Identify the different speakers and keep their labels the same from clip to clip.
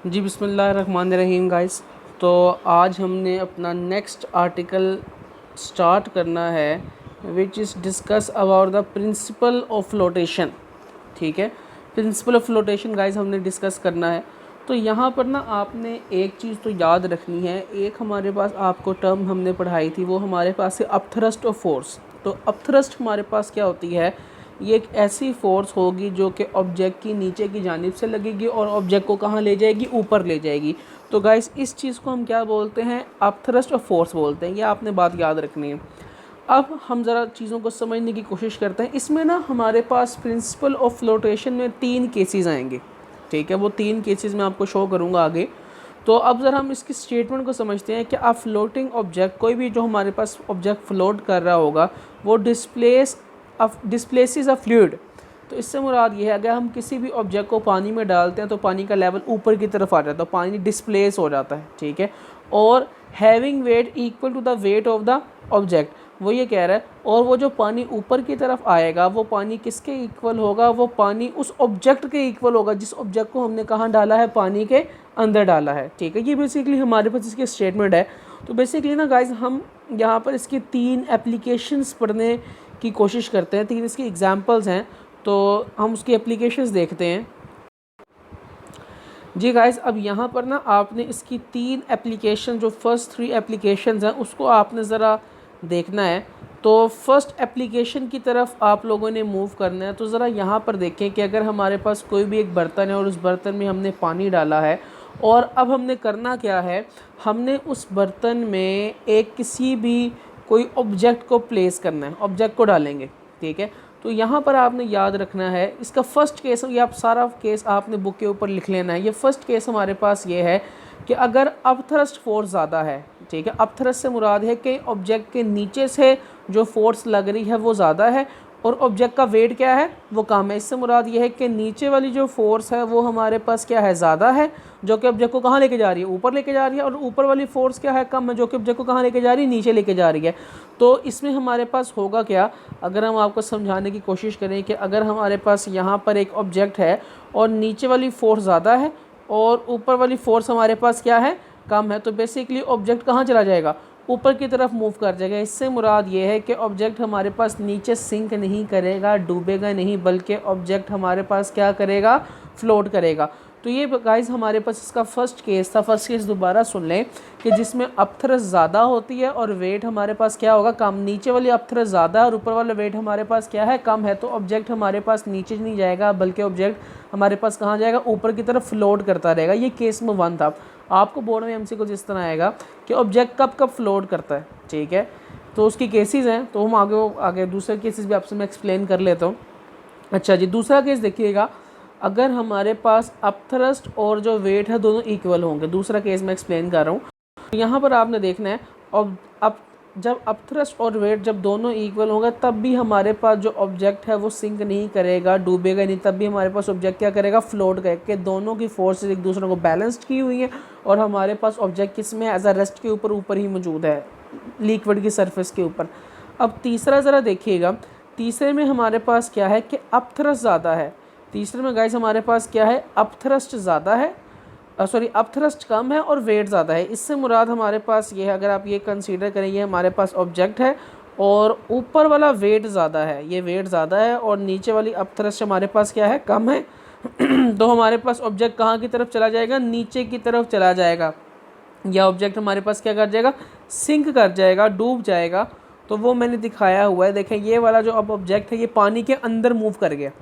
Speaker 1: जी बिस्मिल्लाहिर्रहमानिर्रहीम गाइस। तो आज हमने अपना नेक्स्ट आर्टिकल स्टार्ट करना है which is discuss about the principle of flotation. ठीक है, प्रिंसिपल ऑफ फ्लोटेशन गाइस हमने डिस्कस करना है। तो यहाँ पर ना आपने एक चीज़ तो याद रखनी है, एक हमारे पास आपको टर्म हमने पढ़ाई थी, वो हमारे पास है अपथ्रस्ट ऑफ फोर्स। तो अपथ्रस्ट हमारे पास क्या होती है, ये एक ऐसी फोर्स होगी जो कि ऑब्जेक्ट की नीचे की जानिब से लगेगी और ऑब्जेक्ट को कहाँ ले जाएगी, ऊपर ले जाएगी। तो गाइस इस चीज़ को हम क्या बोलते हैं, अपथ्रस्ट ऑफ फोर्स बोलते हैं। ये आपने बात याद रखनी है। अब हम ज़रा चीज़ों को समझने की कोशिश करते हैं। इसमें ना हमारे पास प्रिंसिपल ऑफ फ्लोटेशन में 3 केसेस आएंगे। ठीक है, वो 3 केसेस मैं आपको शो करूँगा आगे। तो अब ज़रा हम इसकी स्टेटमेंट को समझते हैं कि आप फ्लोटिंग ऑब्जेक्ट, कोई भी जो हमारे पास ऑब्जेक्ट फ्लोट कर रहा होगा वो डिस्प्लेसिस अ फ्लूइड। तो इससे मुराद ये है, अगर हम किसी भी ऑब्जेक्ट को पानी में डालते हैं तो पानी का लेवल ऊपर की तरफ आ जाता है, तो पानी डिस्प्लेस हो जाता है। ठीक है, और having weight equal to the weight of the object, वो ये कह रहा है। और वो जो पानी ऊपर की तरफ आएगा वो पानी किसके इक्वल होगा, वो पानी उस ऑब्जेक्ट के इक्वल होगा जिस ऑब्जेक्ट को हमने कहाँ डाला है, पानी के अंदर डाला है। ठीक है, ये बेसिकली हमारे पास इसकी स्टेटमेंट है। तो बेसिकली ना गाइज हम यहाँ पर इसकी 3 एप्लीकेशंस पढ़ने की कोशिश करते हैं, 3 इसकी एग्जांपल्स हैं, तो हम उसकी एप्लीकेशंस देखते हैं। जी गाइस, अब यहाँ पर ना आपने इसकी 3 एप्लीकेशन, जो फर्स्ट 3 एप्लीकेशंस हैं उसको आपने ज़रा देखना है। तो फर्स्ट एप्लीकेशन की तरफ आप लोगों ने मूव करना है। तो ज़रा यहाँ पर देखें कि अगर हमारे पास कोई भी एक बर्तन है और उस बर्तन में हमने पानी डाला है, और अब हमने करना क्या है, हमने उस बर्तन में एक किसी भी कोई ऑब्जेक्ट को प्लेस करना है, ऑब्जेक्ट को डालेंगे। ठीक है, तो यहाँ पर आपने याद रखना है, इसका फर्स्ट केस, ये आप सारा केस आपने बुक के ऊपर लिख लेना है। ये फर्स्ट केस हमारे पास ये है कि अगर अपथ्रस्ट फोर्स ज़्यादा है। ठीक है, अपथ्रस्ट से मुराद है कि ऑब्जेक्ट के नीचे से जो फोर्स लग रही है वो ज़्यादा है और ऑब्जेक्ट का वेट क्या है, वो कम है। इससे मुराद ये है कि नीचे वाली जो फोर्स है वो हमारे पास क्या है, ज़्यादा है, जो कि ऑब्जेक्ट को कहाँ लेके जा रही है, ऊपर लेके जा रही है। और ऊपर वाली फोर्स क्या है, कम है, जो कि ऑब्जेक्ट को कहाँ लेके जा रही है, नीचे लेके जा रही है। तो इसमें हमारे पास होगा क्या, अगर हम आपको समझाने की कोशिश करें कि अगर हमारे पास यहाँ पर एक ऑब्जेक्ट है और नीचे वाली फोर्स ज़्यादा है और ऊपर वाली फोर्स हमारे पास क्या है, कम है, तो बेसिकली ऑब्जेक्ट कहाँ चला जाएगा, ऊपर की तरफ मूव कर जाएगा। इससे मुराद ये है कि ऑब्जेक्ट हमारे पास नीचे सिंक नहीं करेगा, डूबेगा नहीं, बल्कि ऑब्जेक्ट हमारे पास क्या करेगा, फ्लोट करेगा। तो ये गाइस हमारे पास इसका फर्स्ट केस था। फर्स्ट केस दोबारा सुन लें कि जिसमें अपथ्रस्ट ज़्यादा होती है और वेट हमारे पास क्या होगा, कम। नीचे वाली अपथ्रस्ट ज़्यादा है और ऊपर वाला वेट हमारे पास क्या है, कम है। तो ऑब्जेक्ट हमारे पास नीचे नहीं जाएगा, बल्कि ऑब्जेक्ट हमारे पास कहाँ जाएगा, ऊपर की तरफ फ्लोट करता रहेगा। ये केस में 1 था। आपको बोर्ड में एमसीक्यू जिस तरह आएगा कि ऑब्जेक्ट कब कब फ्लोट करता है। ठीक है, तो उसकी केसेस हैं, तो हम आगे दूसरे केसेस भी आपसे मैं एक्सप्लेन कर लेता हूँ। अच्छा जी, दूसरा केस देखिएगा, अगर हमारे पास अपथ्रस्ट और जो वेट है दोनों इक्वल होंगे। दूसरा केस मैं एक्सप्लेन कर रहा हूँ। तो यहाँ पर आपने देखना है, और अब जब अपथ्रस्ट और वेट जब दोनों इक्वल होंगे तब भी हमारे पास जो ऑब्जेक्ट है वो सिंक नहीं करेगा, डूबेगा नहीं, तब भी हमारे पास ऑब्जेक्ट क्या करेगा, फ्लोट करेगा। दोनों की फोर्सेस एक दूसरे को बैलेंस्ड की हुई हैं और हमारे पास ऑब्जेक्ट किस में, एज अ रेस्ट के ऊपर ही मौजूद है, लिक्विड की सरफेस के ऊपर। अब तीसरा ज़रा देखिएगा, तीसरे में हमारे पास क्या है कि अपथ्रस्ट ज़्यादा है। तीसरे में गाइस हमारे पास क्या है, अपथ्रस्ट ज़्यादा है, अपथ्रस्ट कम है और वेट ज़्यादा है। इससे मुराद हमारे पास ये है, अगर आप ये कंसीडर करें, ये हमारे पास ऑब्जेक्ट है और ऊपर वाला वेट ज़्यादा है, ये वेट ज़्यादा है और नीचे वाली अपथ्रस्ट हमारे पास क्या है, कम है। तो हमारे पास ऑब्जेक्ट कहाँ की तरफ चला जाएगा, नीचे की तरफ चला जाएगा, या ऑब्जेक्ट हमारे पास क्या कर जाएगा, सिंक कर जाएगा, डूब जाएगा। तो वो मैंने दिखाया हुआ है, देखें ये वाला जो अब ऑब्जेक्ट है ये पानी के अंदर मूव कर गया।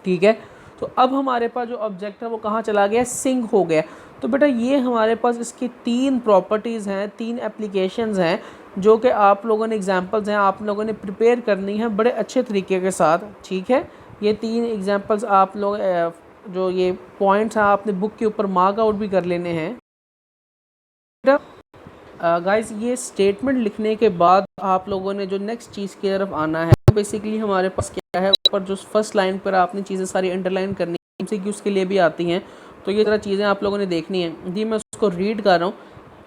Speaker 1: ठीक है, तो अब हमारे पास जो ऑब्जेक्ट है वो कहाँ चला गया, सिंक हो गया। तो बेटा ये हमारे पास इसकी 3 प्रॉपर्टीज़ हैं, 3 एप्लीकेशंस हैं, जो कि आप लोगों ने एग्जांपल्स हैं, आप लोगों ने प्रिपेयर करनी है बड़े अच्छे तरीके के साथ। ठीक है, ये 3 एग्जांपल्स आप लोग जो ये पॉइंट्स हैं आपने बुक के ऊपर मार्क आउट भी कर लेने हैं। गाइस ये स्टेटमेंट लिखने के बाद आप लोगों ने जो नेक्स्ट चीज़ की तरफ आना है, बेसिकली हमारे पास क्या है, ऊपर जो फर्स्ट लाइन पर आपने चीज़ें सारी अंडरलाइन करनी है, एमसीक्यूज़ के लिए भी आती हैं। तो ये तरह चीज़ें आप लोगों ने देखनी है। जी मैं उसको रीड कर रहा हूँ।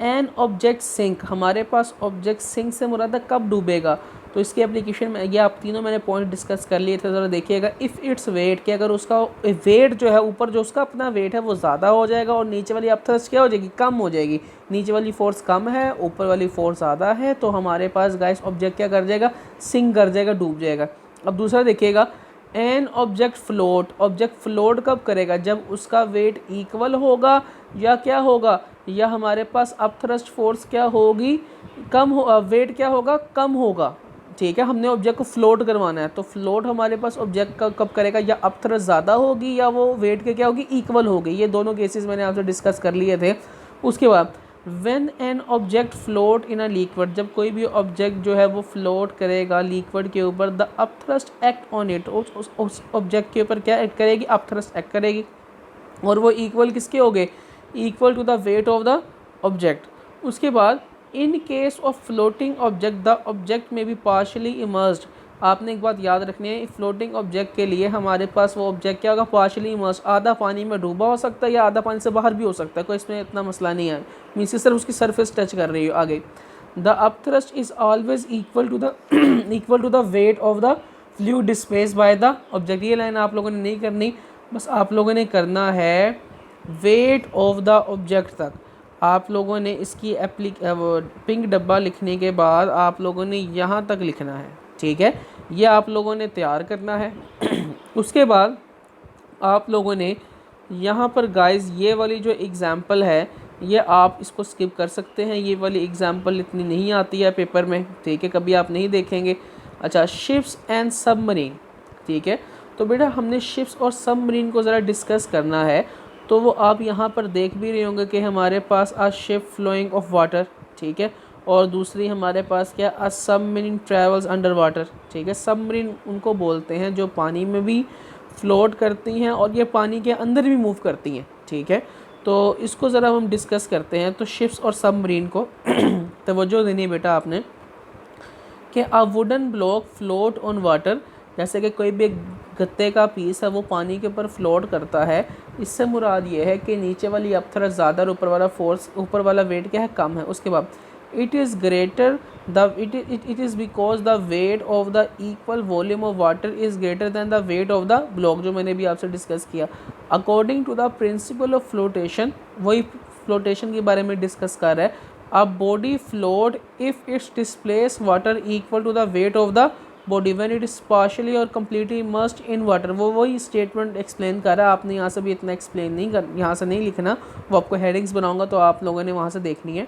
Speaker 1: एन ऑब्जेक्ट सिंक, हमारे पास ऑब्जेक्ट सिंक से मुराद है कब डूबेगा, तो इसकी एप्लीकेशन में ये आप तीनों मैंने पॉइंट डिस्कस कर लिए थे, ज़रा देखिएगा। इफ़ इट्स वेट, कि अगर उसका वेट जो है ऊपर जो उसका अपना वेट है वो ज़्यादा हो जाएगा और नीचे वाली अपथ्रस्ट क्या हो जाएगी, कम हो जाएगी। नीचे वाली फोर्स कम है, ऊपर वाली फोर्स ज़्यादा है, तो हमारे पास गाइस ऑब्जेक्ट क्या कर जाएगा, सिंक कर जाएगा, डूब जाएगा। अब दूसरा देखिएगा, an object float, object float कब करेगा, जब उसका वेट इक्वल होगा या क्या होगा, या हमारे पास अपथ्रस्ट फोर्स क्या होगी, कम हो, वेट क्या होगा, कम होगा। ठीक है, हमने ऑब्जेक्ट को फ्लोट करवाना है, तो फ्लोट हमारे पास ऑब्जेक्ट का कब करेगा, या अपथ्रस्ट ज़्यादा होगी या वो वेट के क्या होगी, इक्वल होगी। ये दोनों केसेस मैंने आपसे डिस्कस कर लिए थे। उसके बाद when an object float in a liquid, जब कोई भी ऑब्जेक्ट जो है वो फ्लोट करेगा लिक्विड के ऊपर, the upthrust act on it, उस ऑब्जेक्ट के ऊपर क्या एक्ट करेगी, अपथ्रस्ट एक्ट करेगी, और वो इक्वल किसके हो गए, equal to the weight of the object. उसके बाद in case of floating object, the object may be partially immersed. आपने एक बात याद रखनी है, फ्लोटिंग ऑब्जेक्ट के लिए हमारे पास वो ऑब्जेक्ट क्या होगा, पार्शली इमर्स्ड, आधा पानी में डूबा हो सकता है या आधा पानी से बाहर भी हो सकता है, कोई इसमें इतना मसला नहीं है, मीन्स सिर्फ उसकी सरफेस टच कर रही है। आगे, the upthrust is always equal to the equal to the weight of the fluid displaced by the object. ये लाइन आप लोगों ने नहीं करनी, बस आप लोगों ने करना है वेट ऑफ द ऑब्जेक्ट तक। आप लोगों ने इसकी पिंक डब्बा लिखने के बाद आप लोगों ने यहाँ तक लिखना है, ठीक है, ये आप लोगों ने तैयार करना है। उसके बाद आप लोगों ने यहाँ पर गाइस ये वाली जो एग्ज़ाम्पल है, ये आप इसको स्किप कर सकते हैं, ये वाली एग्ज़ाम्पल इतनी नहीं आती है पेपर में, ठीक है, कभी आप नहीं देखेंगे। अच्छा, शिप्स एंड सबमरीन, ठीक है, तो बेटा हमने शिप्स और सबमरीन को ज़रा डिस्कस करना है। तो वो आप यहाँ पर देख भी रहे होंगे कि हमारे पास a ship flowing of water, ठीक है, और दूसरी हमारे पास क्या, a submarine travels under water, ठीक है। सबमरीन उनको बोलते हैं जो पानी में भी फ्लोट करती हैं और ये पानी के अंदर भी मूव करती हैं, ठीक है। तो इसको ज़रा हम डिस्कस करते हैं। तो शिप्स और सबमरीन को तवज्जो देनी है बेटा आपने, कि a wooden block float on water, जैसे कि कोई भी गत्ते का पीस है वो पानी के ऊपर फ्लोट करता है, इससे मुराद ये है कि नीचे वाली अपथ्रस्ट ज़्यादा और ऊपर वाला फोर्स, ऊपर वाला वेट क्या है, कम है। उसके बाद it is greater the it is because the weight of the equal volume of water is greater than the weight of the block, जो मैंने भी आपसे डिस्कस किया। According to the principle of flotation, वही फ्लोटेशन के बारे में discuss कर रहा है। A body float if it's displace water equal to the weight of the body when it is partially or completely immersed in water. वो वही statement explain कर रहा है, आपने यहाँ से भी इतना एक्सप्लेन नहीं कर, यहाँ से नहीं लिखना, वो आपको हेडिंग्स बनाऊंगा तो आप लोगों ने वहाँ से देखनी है।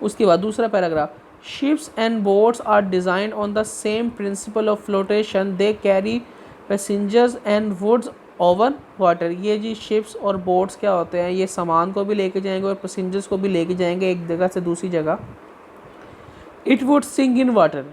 Speaker 1: उसके बाद दूसरा paragraph, ships and boats are designed on the same principle of flotation, they carry passengers and woods over water. ये जी शिप्स और बोट्स क्या होते हैं, ये सामान को भी लेके जाएंगे और पैसेंजर्स को भी लेके जाएंगे एक जगह से दूसरी जगह। It would sink in water,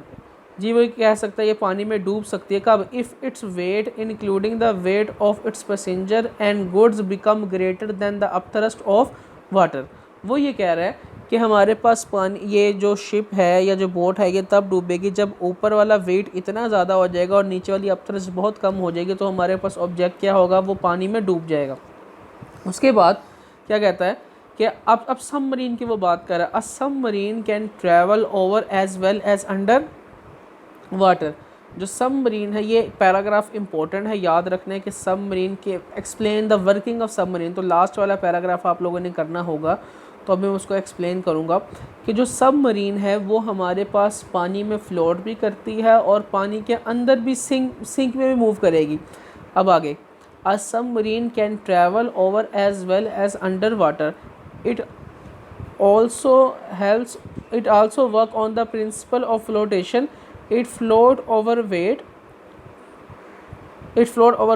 Speaker 1: जी वही कह सकता है ये पानी में डूब सकती है, कब, if its weight including the weight of its passenger and goods become greater than the upthrust of water. वो ये कह रहा है कि हमारे पास पानी, ये जो शिप है या जो बोट है, ये तब डूबेगी जब ऊपर वाला वेट इतना ज़्यादा हो जाएगा और नीचे वाली अपथ्रस्ट बहुत कम हो जाएगी, तो हमारे पास ऑब्जेक्ट क्या होगा, वो पानी में डूब जाएगा। उसके बाद क्या कहता है कि अब सबमरीन की वो बात कर रहा है। A submarine can travel over as well as under water. जो सबमरीन है, ये पैराग्राफ इंपॉर्टेंट है, याद रखना है कि सबमरीन के explain the working of submarine, तो लास्ट वाला पैराग्राफ आप लोगों ने करना होगा, तो अभी मैं उसको एक्सप्लेन करूँगा कि जो सबमरीन है वो हमारे पास पानी में फ्लोट भी करती है और पानी के अंदर भी सिंक में भी मूव करेगी। अब आगे, a submarine can travel over as well as under water, it also work on the principle of flotation, it float over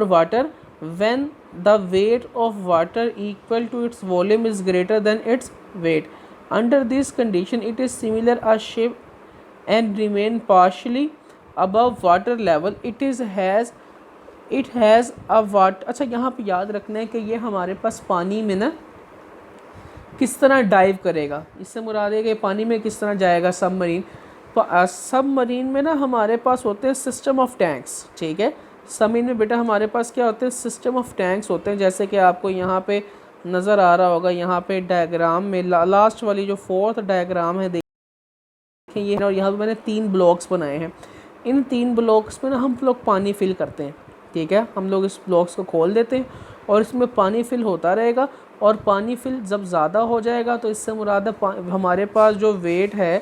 Speaker 1: water when the weight of water equal to its volume is greater than its weight. Under this condition it is similar a shape and remain partially above water level. It has a water, अच्छा यहाँ पे याद रखना है कि ये हमारे पास पानी में ना किस तरह डाइव करेगा, इससे मुराद है कि पानी में किस तरह जाएगा सबमरीन। तो सबमरीन में ना हमारे पास होते हैं सिस्टम ऑफ टैंक्स, ठीक है। सबमरीन में बेटा हमारे पास क्या होते हैं, सिस्टम ऑफ टैंक्स होते हैं, जैसे कि आपको यहाँ पे नज़र आ रहा होगा, यहाँ पे डायग्राम में लास्ट वाली जो फोर्थ डायग्राम है देखें ये, और यहाँ पे मैंने 3 ब्लॉक्स बनाए हैं। इन 3 ब्लॉक्स में ना हम लोग पानी फिल करते हैं, ठीक है। हम लोग इस ब्लॉक्स को खोल देते हैं और इसमें पानी फिल होता रहेगा, और पानी फिल जब ज़्यादा हो जाएगा तो इससे मुराद है हमारे पास जो वेट है